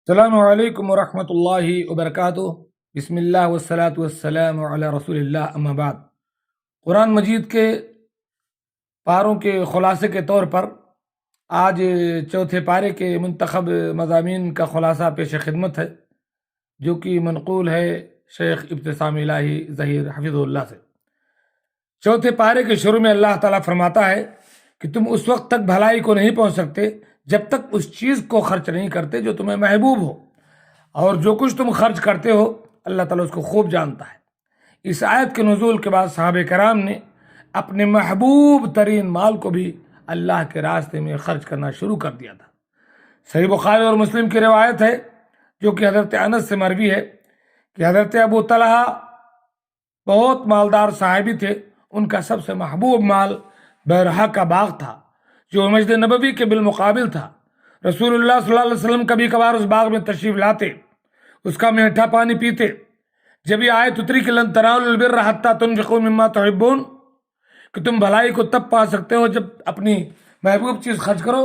السلام علیکم ورحمۃ اللہ وبرکاتہ۔ بسم اللہ والصلاة والسلام علی رسول اللہ، اما بعد۔ قرآن مجید کے پاروں کے خلاصے کے طور پر آج چوتھے پارے کے منتخب مضامین کا خلاصہ پیش خدمت ہے، جو کہ منقول ہے شیخ ابتسام الہی ظہیر حفظہ اللہ سے۔ چوتھے پارے کے شروع میں اللہ تعالیٰ فرماتا ہے کہ تم اس وقت تک بھلائی کو نہیں پہنچ سکتے جب تک اس چیز کو خرچ نہیں کرتے جو تمہیں محبوب ہو، اور جو کچھ تم خرچ کرتے ہو اللہ تعالیٰ اس کو خوب جانتا ہے۔ اس آیت کے نزول کے بعد صحابہ کرام نے اپنے محبوب ترین مال کو بھی اللہ کے راستے میں خرچ کرنا شروع کر دیا تھا۔ صحیح بخاری اور مسلم کی روایت ہے، جو کہ حضرت انس سے مروی ہے، کہ حضرت ابو طلحہ بہت مالدار صحابی تھے۔ ان کا سب سے محبوب مال بیرحا کا باغ تھا، جو مسجد نبوی کے بالمقابل تھا۔ رسول اللہ صلی اللہ علیہ وسلم کبھی کبھار اس باغ میں تشریف لاتے، اس کا میٹھا پانی پیتے۔ جب یہ آیت اتری کہ لن تنالوا البر حتی تنفقوا مما تحبون، کہ تم بھلائی کو تب پا سکتے ہو جب اپنی محبوب چیز خرچ کرو،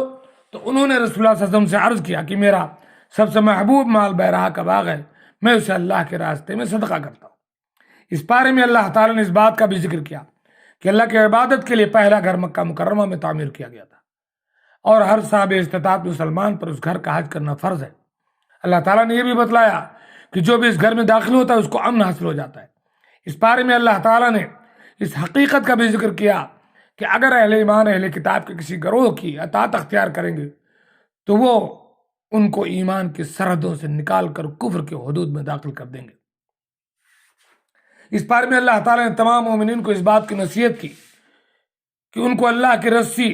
تو انہوں نے رسول اللہ صلی اللہ علیہ وسلم سے عرض کیا کہ میرا سب سے محبوب مال بیرحا کا باغ ہے، میں اسے اللہ کے راستے میں صدقہ کرتا ہوں۔ اس پارے میں اللہ تعالیٰ نے اس بات کا بھی ذکر کیا کہ اللہ کی عبادت کے لیے پہلا گھر مکہ مکرمہ میں تعمیر کیا گیا تھا، اور ہر صاحب استطاعت مسلمان پر اس گھر کا حج کرنا فرض ہے۔ اللہ تعالیٰ نے یہ بھی بتلایا کہ جو بھی اس گھر میں داخل ہوتا ہے اس کو امن حاصل ہو جاتا ہے۔ اس پارے میں اللہ تعالیٰ نے اس حقیقت کا بھی ذکر کیا کہ اگر اہل ایمان اہل کتاب کے کسی گروہ کی اطاعت اختیار کریں گے تو وہ ان کو ایمان کی سرحدوں سے نکال کر کفر کے حدود میں داخل کر دیں گے۔ اس بارے میں اللہ تعالیٰ نے تمام مومنین کو اس بات کی نصیحت کی کہ ان کو اللہ کی رسی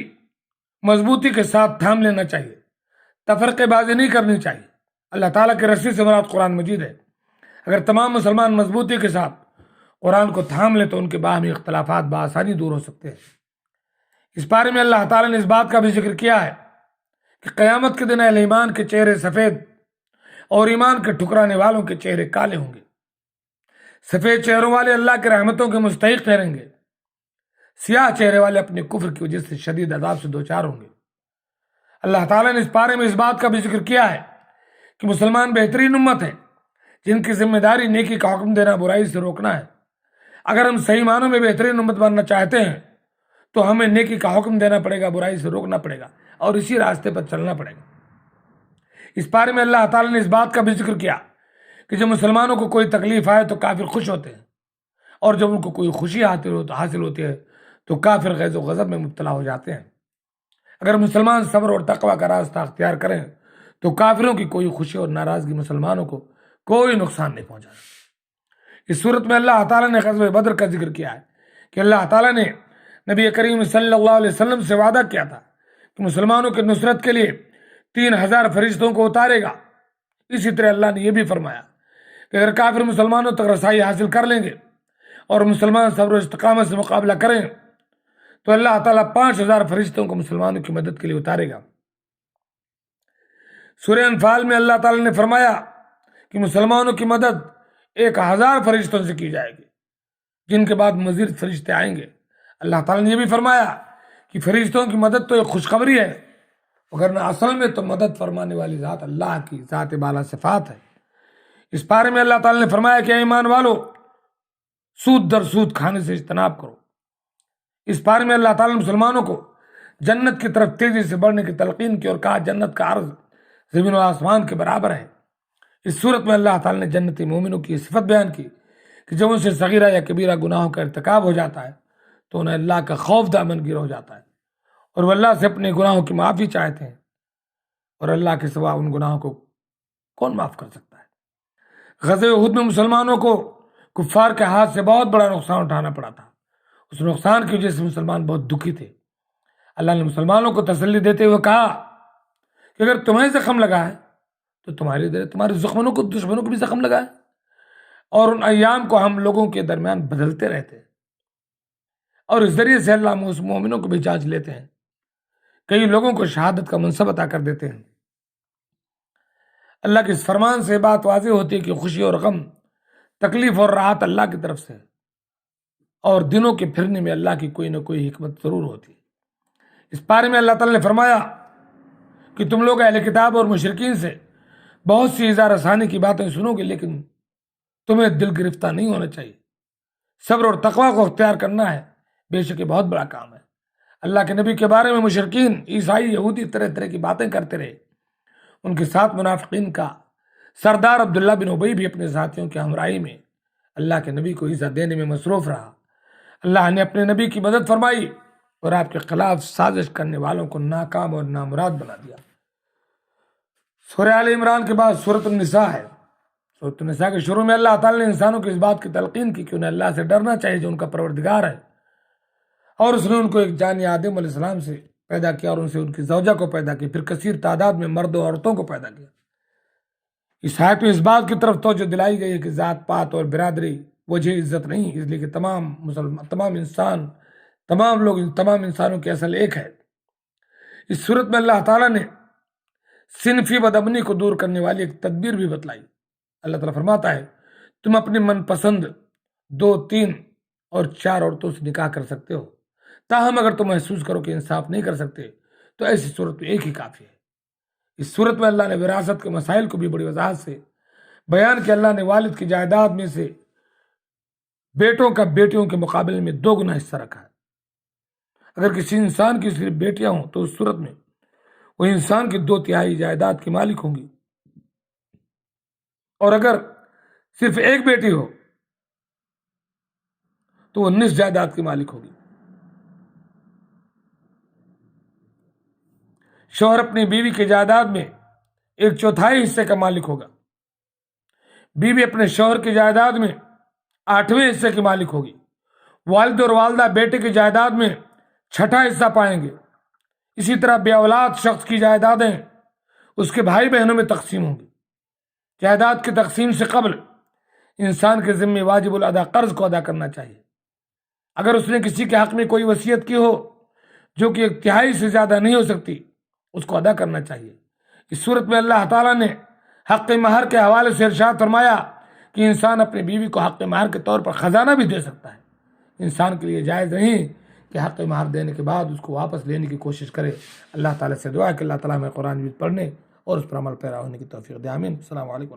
مضبوطی کے ساتھ تھام لینا چاہیے، تفرقے بازی نہیں کرنی چاہیے۔ اللہ تعالیٰ کی رسی سے مراد قرآن مجید ہے۔ اگر تمام مسلمان مضبوطی کے ساتھ قرآن کو تھام لیں تو ان کے باہمی اختلافات بآسانی دور ہو سکتے ہیں۔ اس بارے میں اللہ تعالیٰ نے اس بات کا بھی ذکر کیا ہے کہ قیامت کے دن اہل ایمان کے چہرے سفید اور ایمان کے ٹھکرانے والوں کے چہرے کالے ہوں گے۔ سفید چہروں والے اللہ کے رحمتوں کے مستحق ٹھہریں گے، سیاہ چہرے والے اپنے کفر کی وجہ سے شدید عذاب سے دوچار ہوں گے۔ اللہ تعالیٰ نے اس بارے میں اس بات کا بھی ذکر کیا ہے کہ مسلمان بہترین امت ہے جن کی ذمہ داری نیکی کا حکم دینا، برائی سے روکنا ہے۔ اگر ہم صحیح معنوں میں بہترین امت بننا چاہتے ہیں تو ہمیں نیکی کا حکم دینا پڑے گا، برائی سے روکنا پڑے گا، اور اسی راستے پر چلنا پڑے گا۔ اس بارے میں اللہ تعالیٰ نے اس بات کا بھی ذکر کیا کہ جب مسلمانوں کو کوئی تکلیف آئے تو کافر خوش ہوتے ہیں، اور جب ان کو کوئی خوشی حاصل ہوتی ہے تو کافر غیظ و غضب میں مبتلا ہو جاتے ہیں۔ اگر مسلمان صبر اور تقوی کا راستہ اختیار کریں تو کافروں کی کوئی خوشی اور ناراضگی مسلمانوں کو کوئی نقصان نہیں پہنچا۔ اس صورت میں اللہ تعالیٰ نے غزوہ بدر کا ذکر کیا ہے کہ اللہ تعالیٰ نے نبی کریم صلی اللہ علیہ وسلم سے وعدہ کیا تھا کہ مسلمانوں کی نصرت کے لیے 3000 فرشتوں کو اتارے گا۔ اسی طرح اللہ نے یہ بھی فرمایا کہ اگر کافر مسلمانوں تک رسائی حاصل کر لیں گے اور مسلمان صبر و استقامت سے مقابلہ کریں تو اللہ تعالیٰ 5000 فرشتوں کو مسلمانوں کی مدد کے لیے اتارے گا۔ سورہ انفال میں اللہ تعالیٰ نے فرمایا کہ مسلمانوں کی مدد 1000 فرشتوں سے کی جائے گی، جن کے بعد مزید فرشتے آئیں گے۔ اللہ تعالیٰ نے یہ بھی فرمایا کہ فرشتوں کی مدد تو ایک خوشخبری ہے، وگرنہ اصل میں تو مدد فرمانے والی ذات اللہ کی ذات بالا صفات ہے۔ اس بارے میں اللہ تعالیٰ نے فرمایا کہ اے ایمان والو، سود در سود کھانے سے اجتناب کرو۔ اس بارے میں اللہ تعالیٰ نے مسلمانوں کو جنت کی طرف تیزی سے بڑھنے کی تلقین کی اور کہا جنت کا عرض زمین و آسمان کے برابر ہے۔ اس صورت میں اللہ تعالیٰ نے جنتی مومنوں کی صفت بیان کی کہ جب ان سے صغیرہ یا کبیرہ گناہوں کا ارتکاب ہو جاتا ہے تو انہیں اللہ کا خوف دامن گیر ہو جاتا ہے، اور وہ اللہ سے اپنے گناہوں کی معافی چاہتے ہیں، اور اللہ کے سوا ان گناہوں کو کون معاف کر سکتا ہے۔ غزوہ احد میں مسلمانوں کو کفار کے ہاتھ سے بہت بڑا نقصان اٹھانا پڑا تھا۔ اس نقصان کی وجہ سے مسلمان بہت دکھی تھے۔ اللہ نے مسلمانوں کو تسلی دیتے ہوئے کہا کہ اگر تمہیں زخم لگا ہے تو تمہارے دشمنوں کو بھی زخم لگا ہے، اور ان ایام کو ہم لوگوں کے درمیان بدلتے رہتے ہیں، اور اس ذریعے سے اللہ مومنوں کو بھی جانچ لیتے ہیں، کئی لوگوں کو شہادت کا منصب عطا کر دیتے ہیں۔ اللہ کے اس فرمان سے بات واضح ہوتی ہے کہ خوشی اور غم، تکلیف اور راحت اللہ کی طرف سے، اور دنوں کے پھرنے میں اللہ کی کوئی نہ کوئی حکمت ضرور ہوتی ہے۔ اس بارے میں اللہ تعالیٰ نے فرمایا کہ تم لوگ اہل کتاب اور مشرکین سے بہت سی اظہار ثانی کی باتیں سنو گے لیکن تمہیں دل گرفتہ نہیں ہونا چاہیے. صبر اور تقوی کو اختیار کرنا ہے. بے شک یہ بہت بڑا کام ہے. اللہ کے نبی کے بارے میں مشرکین، عیسائی، یہودی طرح طرح کی باتیں کرتے رہے. ان کے ساتھ منافقین کا سردار عبداللہ بن ابی بھی اپنے ساتھیوں کی ہمراہی میں اللہ کے نبی کو ایذا دینے میں مصروف رہا. اللہ نے اپنے نبی کی مدد فرمائی اور آپ کے خلاف سازش کرنے والوں کو ناکام اور نامراد بنا دیا. سورہ آل عمران کے بعد سورۃ النساء ہے. سورۃ النساء کے شروع میں اللہ تعالیٰ نے انسانوں کو اس بات کی تلقین کی کہ انہیں اللہ سے ڈرنا چاہیے جو ان کا پروردگار ہے، اور اس نے ان کو ایک جانی آدم علیہ السلام سے پیدا کیا اور ان سے ان کی زوجہ کو پیدا کیا، پھر کثیر تعداد میں مرد و عورتوں کو پیدا کیا. اس آیت میں اس بات کی طرف توجہ دلائی گئی ہے کہ ذات پات اور برادری وجہ عزت نہیں، اس لیے کہ تمام انسانوں کی اصل ایک ہے. اس صورت میں اللہ تعالیٰ نے صنفی بدامنی کو دور کرنے والی ایک تدبیر بھی بتلائی. اللہ تعالیٰ فرماتا ہے تم اپنی من پسند 2، 3 اور 4 عورتوں سے نکاح کر سکتے ہو، تاہم اگر تم محسوس کرو کہ انصاف نہیں کر سکتے تو ایسی صورت میں ایک ہی کافی ہے. اس صورت میں اللہ نے وراثت کے مسائل کو بھی بڑی وضاحت سے بیان کیا. اللہ نے والد کی جائیداد میں سے بیٹوں کا بیٹیوں کے مقابلے میں 2 گنا حصہ رکھا ہے. اگر کسی انسان کی صرف بیٹیاں ہوں تو اس صورت میں وہ انسان کی 2/3 جائیداد کی مالک ہوں گی، اور اگر صرف ایک بیٹی ہو تو وہ نصف جائیداد کی مالک ہوگی. شوہر اپنی بیوی کی جائیداد میں 1/4 حصے کا مالک ہوگا. بیوی اپنے شوہر کی جائیداد میں 8ویں حصے کی مالک ہوگی. والد اور والدہ بیٹے کی جائیداد میں 6واں حصہ پائیں گے. اسی طرح بے اولاد شخص کی جائیدادیں اس کے بھائی بہنوں میں تقسیم ہوں گی. جائیداد کی تقسیم سے قبل انسان کے ذمہ واجب الادا قرض کو ادا کرنا چاہیے. اگر اس نے کسی کے حق میں کوئی وصیت کی ہو جو کہ 1/3 سے زیادہ نہیں ہو سکتی، اس کو ادا کرنا چاہیے. اس صورت میں اللہ تعالیٰ نے حق مہر کے حوالے سے ارشاد فرمایا کہ انسان اپنی بیوی کو حق مہر کے طور پر خزانہ بھی دے سکتا ہے. انسان کے لیے جائز نہیں کہ حق مہر دینے کے بعد اس کو واپس لینے کی کوشش کرے. اللہ تعالیٰ سے دعا ہے کہ اللہ تعالیٰ ہمیں قرآن مجید پڑھنے اور اس پر عمل پیرا ہونے کی توفیق دے. آمین. السلام علیکم.